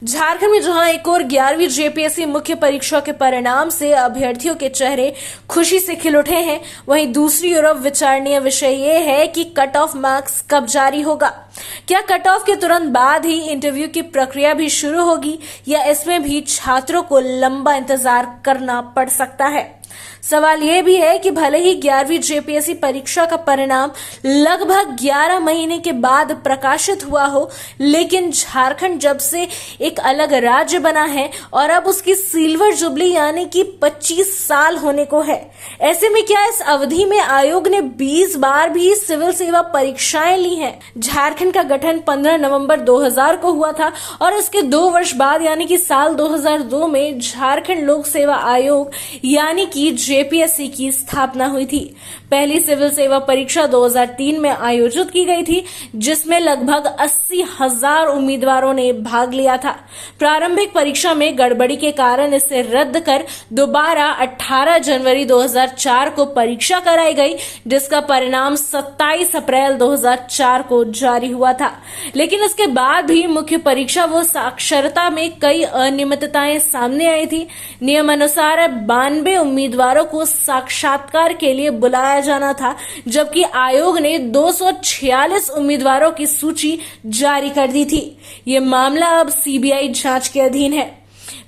झारखंड में जहां एक और 11वीं जेपीएससी मुख्य परीक्षा के परिणाम से अभ्यर्थियों के चेहरे खुशी से खिल उठे हैं, वहीं दूसरी ओर विचारणीय विषय ये है कि कट ऑफ मार्क्स कब जारी होगा। क्या कट ऑफ के तुरंत बाद ही इंटरव्यू की प्रक्रिया भी शुरू होगी या इसमें भी छात्रों को लंबा इंतजार करना पड़ सकता है। सवाल यह भी है कि भले ही 11वीं जेपीएससी परीक्षा का परिणाम लगभग 11 महीने के बाद प्रकाशित हुआ हो, लेकिन झारखंड जब से एक अलग राज्य बना है और अब उसकी सिल्वर जुबली यानी कि 25 साल होने को है, ऐसे में क्या इस अवधि में आयोग ने 20 बार भी सिविल सेवा परीक्षाएं ली हैं। झारखंड का गठन 15 नवंबर 2000 को हुआ था और इसके 2 वर्ष बाद यानी कि साल 2002 में झारखंड लोक सेवा आयोग यानी कि जेपीएससी की स्थापना हुई थी। पहली सिविल सेवा परीक्षा 2003 में आयोजित की गई थी, जिसमें लगभग 80,000 उम्मीदवारों ने भाग लिया था। प्रारंभिक परीक्षा में गड़बड़ी के कारण इसे रद्द कर दोबारा 18 जनवरी 2004 को परीक्षा कराई गई, जिसका परिणाम 27 अप्रैल 2004 को जारी हुआ था। लेकिन इसके बाद भी मुख्य परीक्षा व साक्षरता में कई अनियमितताएं सामने आई थी। नियमानुसार 92 उम्मीदवारों को साक्षात्कार के लिए बुलाया जाना था, जबकि आयोग ने 246 उम्मीदवारों की सूची जारी कर दी थी। ये मामला अब सीबीआई जांच के अधीन है।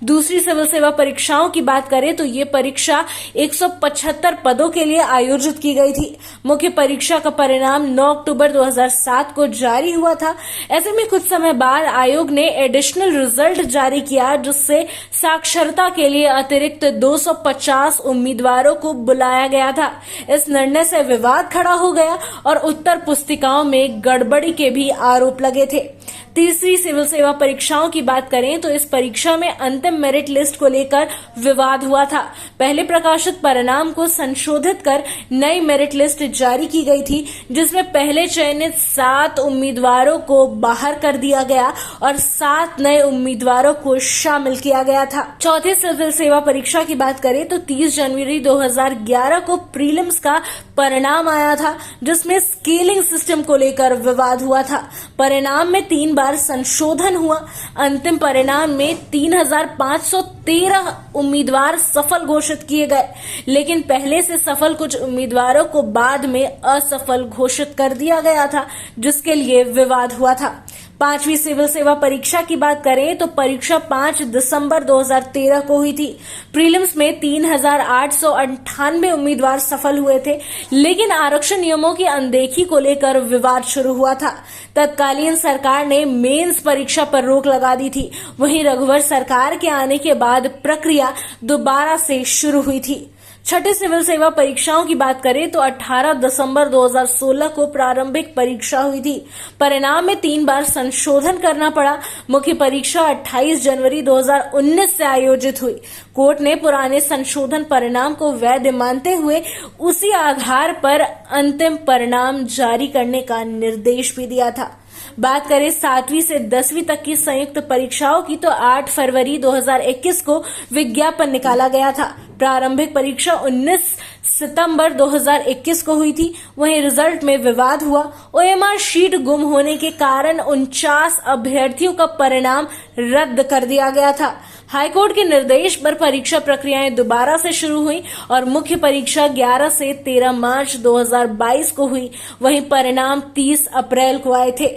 दूसरी सिविल सेवा परीक्षाओं की बात करें तो ये परीक्षा 175 पदों के लिए आयोजित की गई थी। मुख्य परीक्षा का परिणाम 9 अक्टूबर 2007 को जारी हुआ था। ऐसे में कुछ समय बाद आयोग ने एडिशनल रिजल्ट जारी किया, जिससे साक्षरता के लिए अतिरिक्त 250 उम्मीदवारों को बुलाया गया था। इस निर्णय से विवाद खड़ा हो गया और उत्तर पुस्तिकाओं में गड़बड़ी के भी आरोप लगे थे। तीसरी सिविल सेवा परीक्षाओं की बात करें तो इस परीक्षा में अंतिम मेरिट लिस्ट को लेकर विवाद हुआ था। पहले प्रकाशित परिणाम को संशोधित कर नई मेरिट लिस्ट जारी की गई थी, जिसमें पहले चयनित 7 उम्मीदवारों को बाहर कर दिया गया और 7 नए उम्मीदवारों को शामिल किया गया था। चौथी सिविल सेवा परीक्षा की बात करें तो 30 जनवरी 2011 को प्रीलिम्स का परिणाम आया था, जिसमें स्केलिंग सिस्टम को लेकर विवाद हुआ था। परिणाम में 3 बार संशोधन हुआ। अंतिम परिणाम में 3513 उम्मीदवार सफल घोषित किए गए, लेकिन पहले से सफल कुछ उम्मीदवारों को बाद में असफल घोषित कर दिया गया था, जिसके लिए विवाद हुआ था। 5वीं सिविल सेवा परीक्षा की बात करें तो परीक्षा 5 दिसंबर 2013 को हुई थी। प्रीलिम्स में 3898 उम्मीदवार सफल हुए थे, लेकिन आरक्षण नियमों की अनदेखी को लेकर विवाद शुरू हुआ था। तत्कालीन सरकार ने मेंस परीक्षा पर रोक लगा दी थी। वहीं रघुवर सरकार के आने के बाद प्रक्रिया दोबारा से शुरू हुई थी। छठी सिविल सेवा परीक्षाओं की बात करें तो 18 दिसंबर 2016 को प्रारंभिक परीक्षा हुई थी। परिणाम में 3 बार संशोधन करना पड़ा। मुख्य परीक्षा 28 जनवरी 2019 से आयोजित हुई। कोर्ट ने पुराने संशोधन परिणाम को वैध मानते हुए उसी आधार पर अंतिम परिणाम जारी करने का निर्देश भी दिया था। बात करें 7वीं से 10वीं तक की संयुक्त परीक्षाओं की तो 8 फरवरी 2021 को विज्ञापन निकाला गया था। प्रारंभिक परीक्षा 19 सितंबर 2021 को हुई थी। वहीं रिजल्ट में विवाद हुआ। ओएमआर शीट गुम होने के कारण 49 अभ्यर्थियों का परिणाम रद्द कर दिया गया था। हाईकोर्ट के निर्देश पर परीक्षा प्रक्रियाएं दोबारा से शुरू हुई और मुख्य परीक्षा 11 से 13 मार्च 2022 को हुई। वहीं परिणाम 30 अप्रैल को आए थे।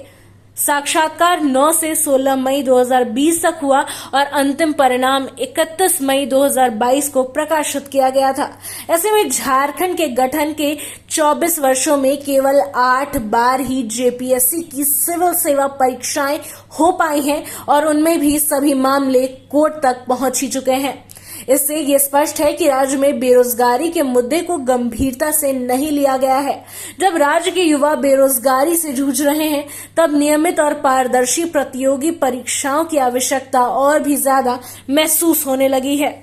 साक्षात्कार 9 से 16 मई 2020 तक हुआ और अंतिम परिणाम 31 मई 2022 को प्रकाशित किया गया था। ऐसे में झारखंड के गठन के 24 वर्षों में केवल 8 बार ही जेपीएससी की सिविल सेवा परीक्षाएं हो पाई हैं और उनमें भी सभी मामले कोर्ट तक पहुंच ही चुके हैं। इससे ये स्पष्ट है कि राज्य में बेरोजगारी के मुद्दे को गंभीरता से नहीं लिया गया है। जब राज्य के युवा बेरोजगारी से जूझ रहे हैं, तब नियमित और पारदर्शी प्रतियोगी परीक्षाओं की आवश्यकता और भी ज्यादा महसूस होने लगी है।